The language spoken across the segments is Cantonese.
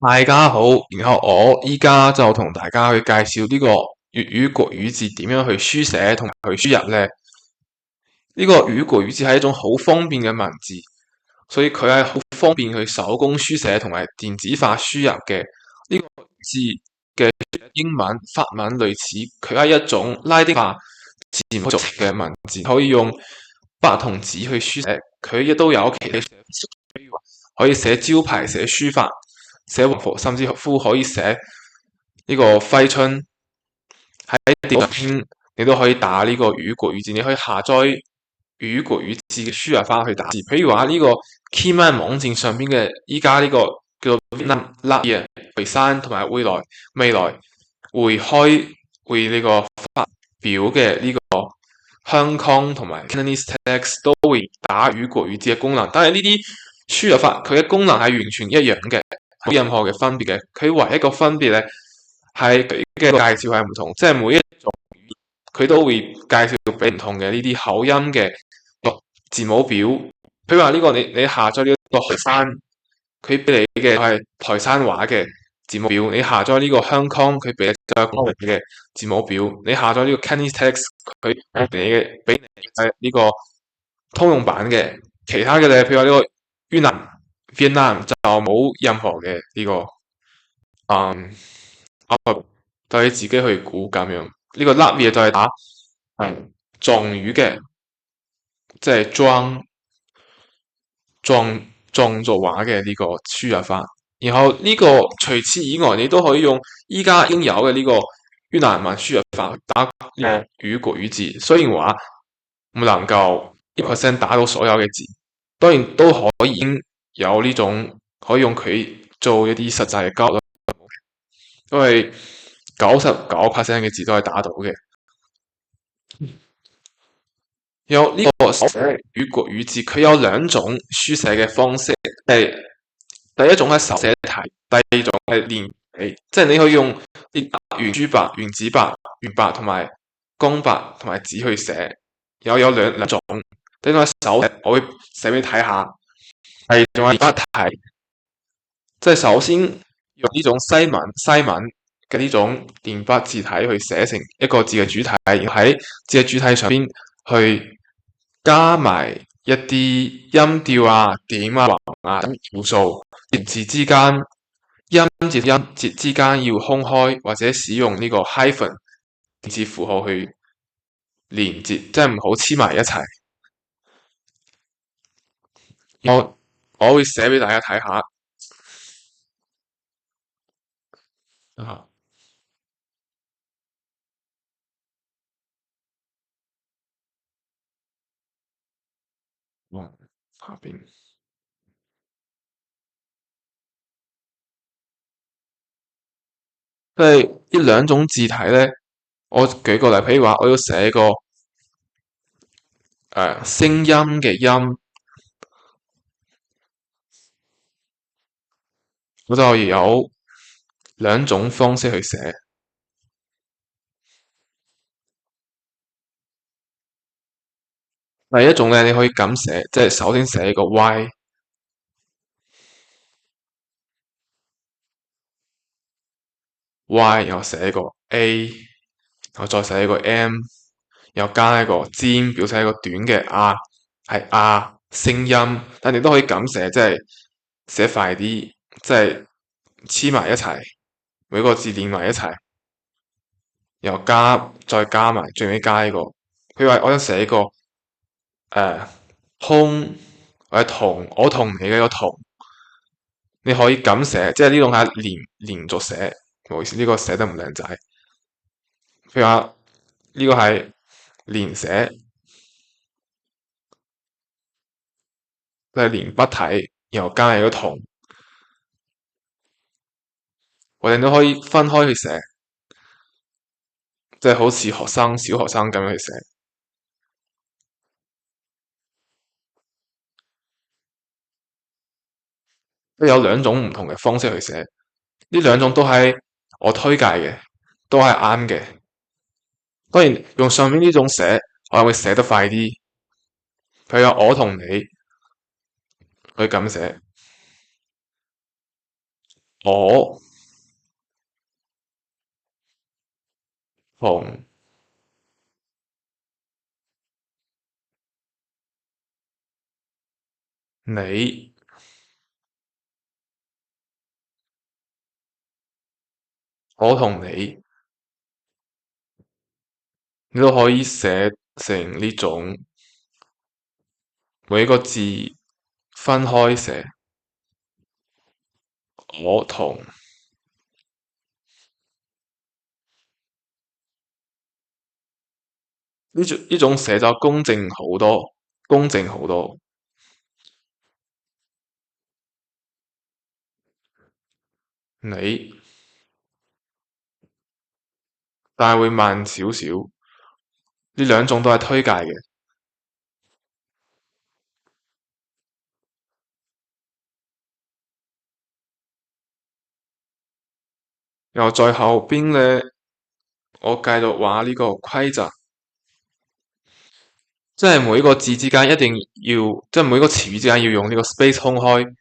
大家好，然後我依家就同大家去介紹呢個粵語國語字點樣去書寫同埋去輸入咧。呢個粵語國語字係一種好方便嘅文字，所以佢係好方便去手工書寫同埋電子化輸入嘅。呢個字嘅英文、法文類似，佢係一種拉丁化字母組成嘅文字，可以用筆同紙去書寫。佢亦都有其他，比如話可以寫招牌、寫書法、寫橫幅，甚至乎可以寫呢個揮春。喺電腦邊你都可以打呢個粵語國語字，你可以下載粵語國語字嘅輸入法去打字。譬如話呢個 Keyman 網站上邊嘅依家呢個叫做 Vietnam 回山，同埋未來會呢個發表嘅呢個香港同埋 Cantonese text 都會打粵語國語字嘅功能，但係呢啲輸入法佢嘅功能係完全一樣嘅，冇任何嘅分別嘅。佢唯一個分別咧係佢嘅介紹係唔同，即係每一種佢都會介紹俾唔同嘅呢啲口音嘅字母表。譬如話呢個你下載呢個台山，佢俾你嘅係台山話嘅字母表；你下載呢個香港，佢俾你就係廣東嘅字母表；你下載呢個 Cantonese text，佢俾你係呢個通用版嘅。其他嘅咧，譬如話呢個越南 Vietnam 就冇任何嘅呢個就你自己去估咁樣。呢個甩嘢就係打狀語嘅，即係裝作話嘅呢個輸入法。然後呢個除此以外，你都可以用依家已經有嘅呢個越南文輸入法打粵語國語字。雖然話唔能夠100%打到所有嘅字，當然都可以有呢種可以用佢做一啲實際嘅交流，因為99%嘅字都係打到嘅。有呢個手寫粵國語字，佢有兩種書寫嘅方式。第一種係手寫體，第二種係連筆，即係你可以用啲圓珠筆、原子筆、鉛筆同埋鋼筆同埋紙去寫。有兩種，第一種係手寫，我會寫俾你睇下。第二種係筆體，即係首先用呢種西文嘅呢種連筆字體去寫成一個字嘅主體，然後喺字嘅主體上邊去加埋一啲音調啊、點啊、橫啊等要素，字之間音節音節之間要空開，或者使用呢個 hyphen 字符號去連接，即係唔好黐埋一齊。我會寫俾大家睇下。下邊。即係呢兩種字體咧，我舉個例，譬如話我要寫個聲音嘅音，我就有兩種方式去寫。第一種咧，你可以咁寫，即係首先寫一個 Y，然後寫一個 A，然後再寫一個 M，然後加一個尖，表示一個短嘅係聲音。但你都可以咁寫，即係寫快啲，即係黐埋一齊，每個字連埋一齊，然後再加埋最尾加一個。譬如話我想寫一個空或者同，我同你嘅個同，你可以咁寫，即係呢種係連續寫，唔好意思，呢個寫得唔靚仔。譬如話呢個係連寫，佢係連筆體，然後加埋個同，我哋都可以分開去寫，即係好似小學生咁樣去寫。都有兩種唔同嘅方式去寫，呢兩種都係我推介嘅，都係啱嘅。當然用上面呢種寫，我會寫得快啲。譬如話我同你去咁寫，我同你，我同你，你都可以寫成呢種每個字分開寫。我同呢種寫就公正好多，公正好多。你，但係會慢少少。呢兩種都係推介嘅。然後在後邊呢，我繼續話呢個規則，即係每個字之間一定要，即係每個詞語之間要用呢個 space 空開，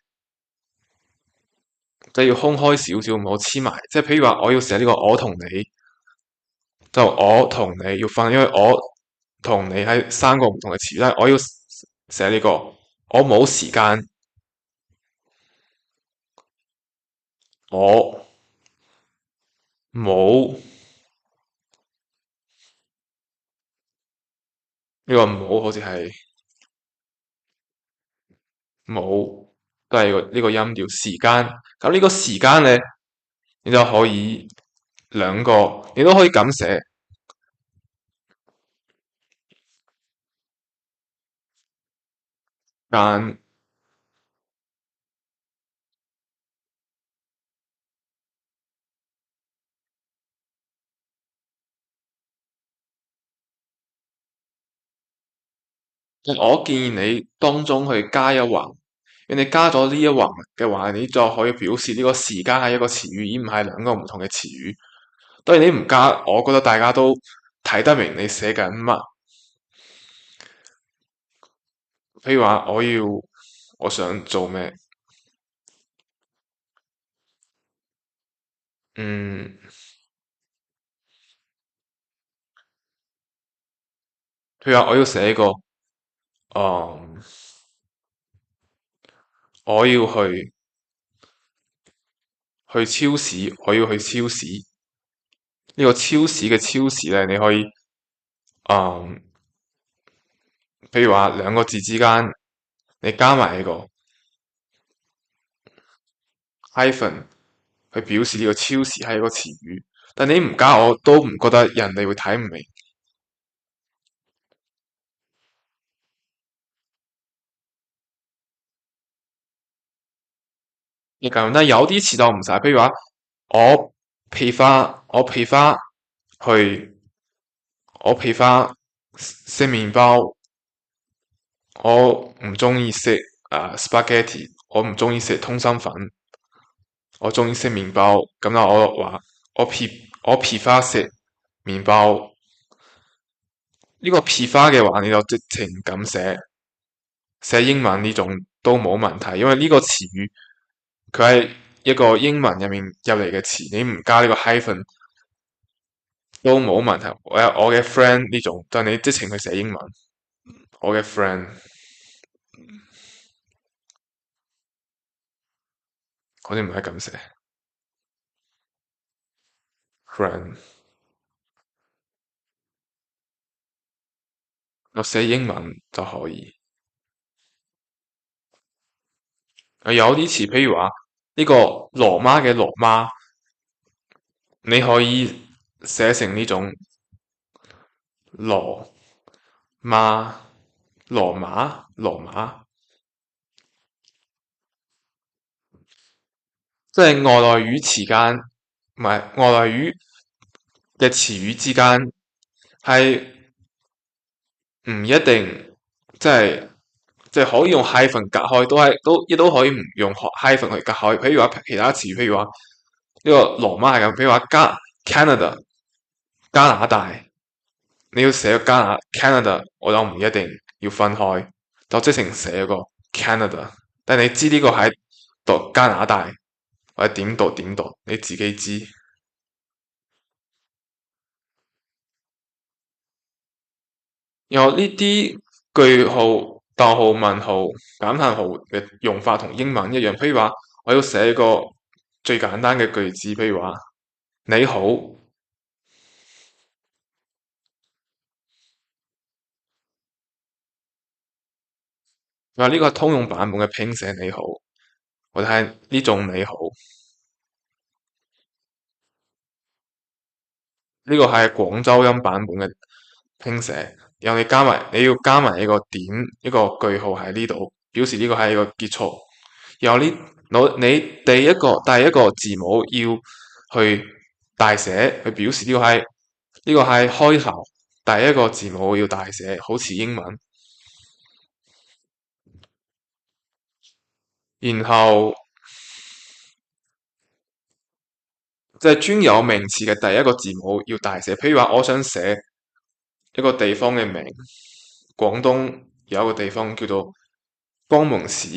即係要空開少少，唔好黐埋。即係譬如話，我要寫呢個我同你，就我同你要分，因為我同你係三個唔同嘅詞語，但係我要寫呢個我冇時間，我冇呢個冇好似係冇，都係呢個音調時間。咁呢個時間咧，你就可以兩個，你都可以咁寫。但我建議你當中去加一橫，你哋加咗呢一橫嘅話，你就可以表示呢個時間係一個詞語，而唔係兩個唔同嘅詞語。當然你唔加，我覺得大家都睇得明你寫緊乜。譬如話，我想做咩？嗯，譬如話我要寫個，嗯，我要去超市，我要去超市。呢個超市嘅超市咧，你可以，嗯，譬如話兩個字之間，你加埋呢個 hyphen 去表示呢個超市係一個詞語。但你唔加，我都唔覺得人哋會睇唔明。你咁，但有啲詞就唔使，譬如話我 prefer 去，我 prefer 食麵包。我唔中意食spaghetti，我唔中意食通心粉，我中意食麵包。咁啊，我話我 prefer 食麵包。呢個 prefer 嘅話，你就直情咁寫英文呢種都冇問題，因為呢個詞語佢係一個英文入面入嚟嘅詞，你唔加呢個 hyphen 都冇問題。我嘅 friend 呢種，但你直情去寫英文，我嘅 friend 好似唔係咁寫，friend 我寫英文就可以。有啲詞，譬如話呢個羅馬嘅羅馬，你可以寫成呢種羅馬、羅馬、羅馬，即係外來語詞間，唔係外來語嘅詞語之間係唔一定，即係可以用 hyphen 隔開，亦都可以唔用 hyphen 去隔開。譬如話其他詞，譬如話呢個羅馬係咁，譬如話Canada 加拿大。你要寫個Canada，我就唔一定要分開，就即成寫個 Canada。但你知呢個係讀加拿大，或者點讀，你自己知。然後呢啲句號、逗號、問號、感嘆號嘅用法同英文一樣。譬如話，我要寫一個最簡單嘅句子，譬如話你好，話呢個係通用版本嘅拼寫你好，我睇呢種你好，呢個係廣州音版本嘅拼寫。然後你要加埋一個點，一個句號喺呢度，表示呢個係一個結束。然後你第一個字母要去大寫，去表示呢個係開頭，第一個字母要大寫，好似英文。然後即係專有名詞嘅第一個字母要大寫。譬如話，我想寫一個地方嘅名，廣東有一個地方叫做江門市。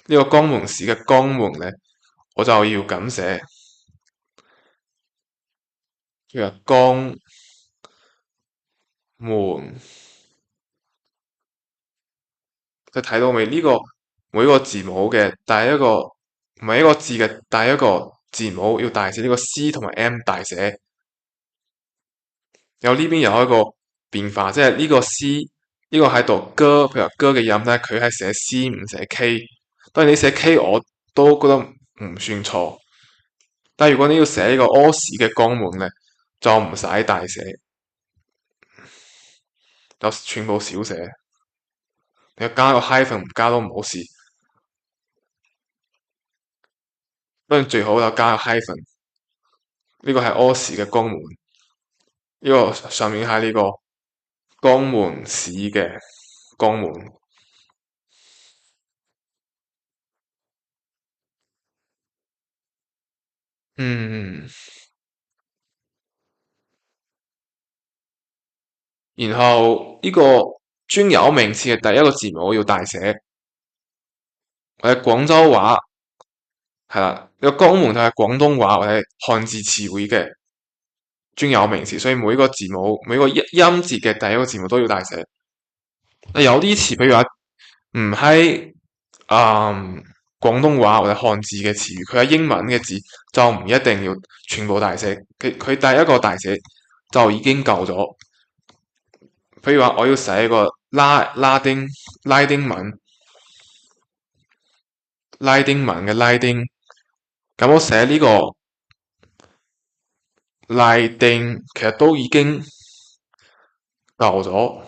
呢個江門市嘅江門咧，我就要咁寫，譬如話江門。你睇到未？呢個每個字母嘅第一個每一個字嘅第一個字母要大寫，呢個 C 同埋 M 大寫。有呢邊有一個變化，即係呢個 C 呢個喺度歌，譬如話歌嘅音咧，佢係寫 C 唔寫 K。當然你寫 K 我都覺得唔算錯，但係如果你要寫呢個屙屎嘅江門咧，就唔使大寫，就全部小寫。你加個 hyphen 唔加都唔好事，不過最好就加個 hyphen。呢個係屙屎嘅江門，呢個上面係呢個江門市嘅江門。嗯，然後呢個專有名詞嘅第一個字母要大寫。或者廣州話係啦，呢個江門就係廣東話或者漢字詞彙嘅專有名詞，所以每個字母每個音節嘅第一個字母都要大寫。有啲詞，譬如話唔係廣東話或者漢字嘅詞語，佢係英文嘅字就唔一定要全部大寫，佢第一個大寫就已經夠咗。譬如話我要寫一個拉丁文嘅拉丁，咁我寫呢個拉丁其實都已經夠咗。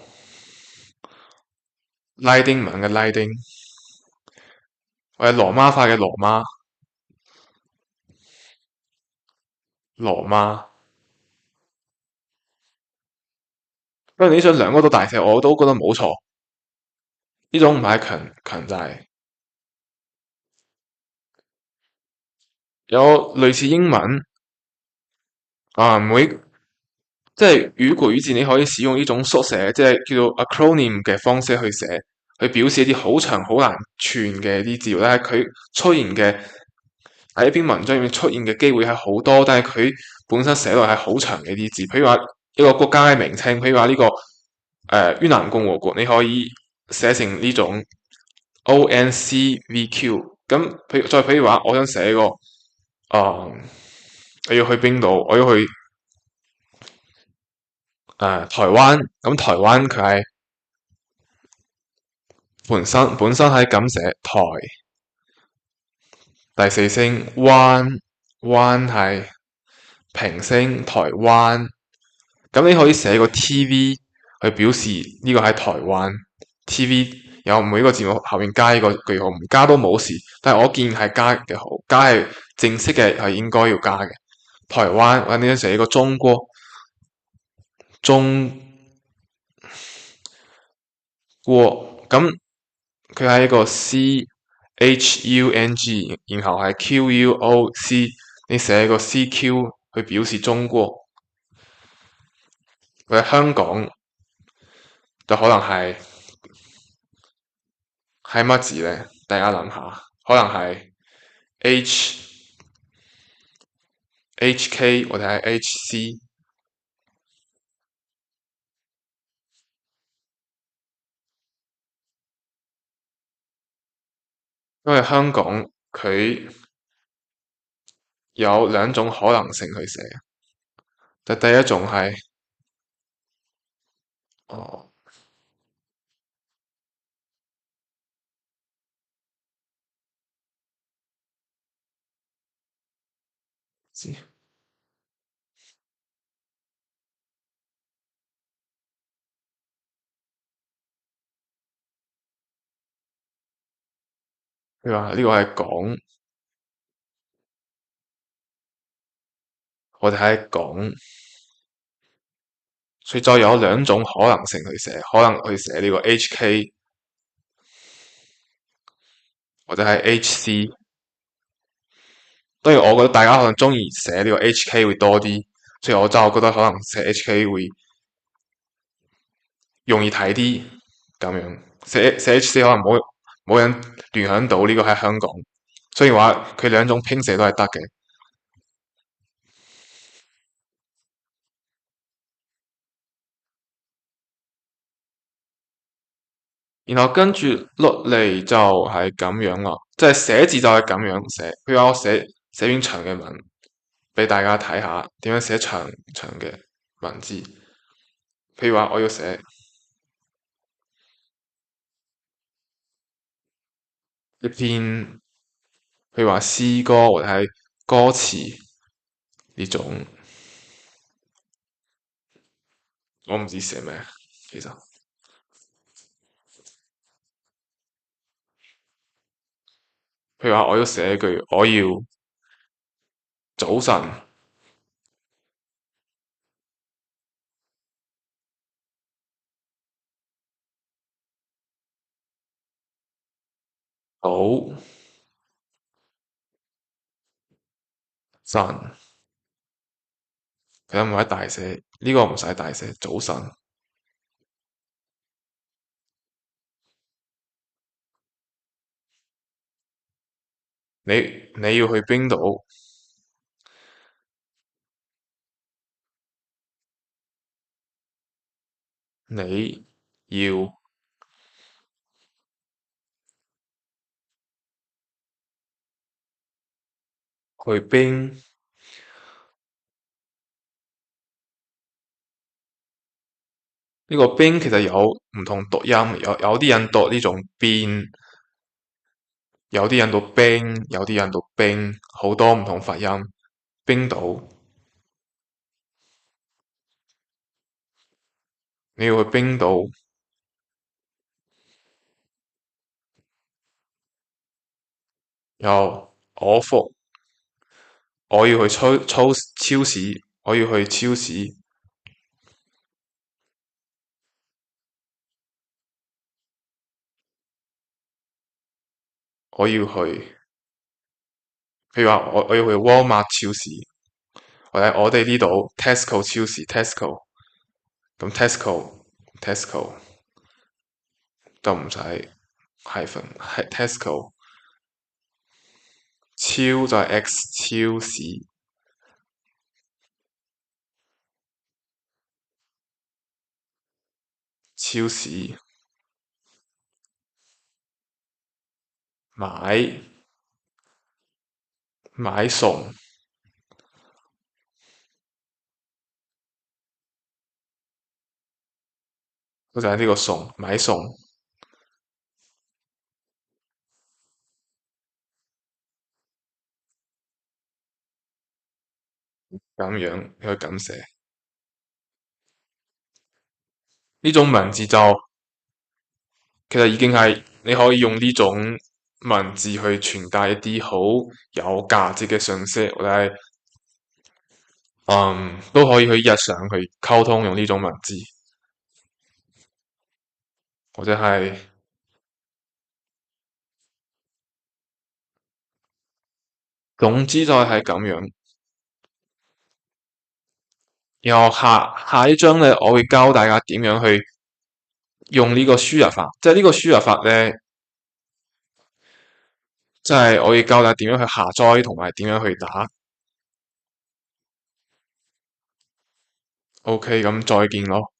拉丁文嘅拉丁，或者羅馬化嘅羅馬。不過你想兩個都大寫，我都覺得冇錯。呢種唔係強制，有類似英文每即係語句語字，你可以使用呢種縮寫，即係叫做 acronym 嘅方式去寫，去表示一啲好長好難串嘅啲字，但係佢出現嘅喺一篇文章入面出現嘅機會係好多，但係佢本身寫落係好長嘅啲字。譬如話一個國家嘅名稱，譬如話呢個越南共和國，你可以寫成呢種 ONCVQ。咁譬如話，我想寫一個我要去邊度？我要去台灣。咁台灣佢係本身係咁寫台，第四聲灣係平聲台灣。咁你可以寫個 TV 去表示呢個係台灣 TV，有每個字母後面加一個句號，唔加都冇事。但係我建議係加嘅好，加係正式嘅係應該要加嘅。台灣或者你寫一個中國咁佢係一個 CHUNG，然後係 QUOC，你寫一個 CQ 去表示中國。或者香港就可能係乜字咧？大家諗下，可能係 H HK 或者係 HC，因為香港佢有兩種可能性去寫，就第一種係哦，知佢話呢個係講，我哋係講，所以就有兩種可能性去寫，可能去寫呢個 HK 或者係 HC。當然，我覺得大家可能中意寫呢個 HK 會多啲，所以我覺得可能寫 HK 會容易睇啲咁樣。寫 HC 可能冇人聯想到呢個喺香港，所以話佢兩種拼寫都係得嘅。然後跟住落嚟就係咁樣啦，即係寫字就係咁樣寫。譬如話我寫篇長嘅文俾大家睇下，點樣寫長長嘅文字。譬如話我要寫一篇，譬如話詩歌或者係歌詞呢種，我唔知寫咩，其實。譬如話我要寫一句，我要早晨早晨，佢有冇喺大寫？呢個唔使大寫，早晨。你要去冰島，你要去冰。呢個冰其實有唔同讀音，有啲人讀呢種邊，有啲人讀冰，有啲人讀冰，好多唔同發音。冰島，你要去冰島，又我服，我要去超市，我要去超市，我要去，譬如話我要去 Walmart 超市，或者我哋呢度 Tesco 超市 Tesco，咁 Tesco 就唔使 hyphen，係 Tesco，超就係 X 超市，超市買買餸，就係呢個餸，買餸咁樣，你可以咁寫。呢種文字就其實已經係你可以用呢種文字去傳達一啲好有價值嘅信息，或者係都可以去日常去溝通用呢種文字，或者係總之就係咁樣。然後下一章咧，我會教大家點樣去用呢個輸入法，即係呢個輸入法咧，即係我要教大家點樣去下載同埋點樣去打。OK，咁再見咯。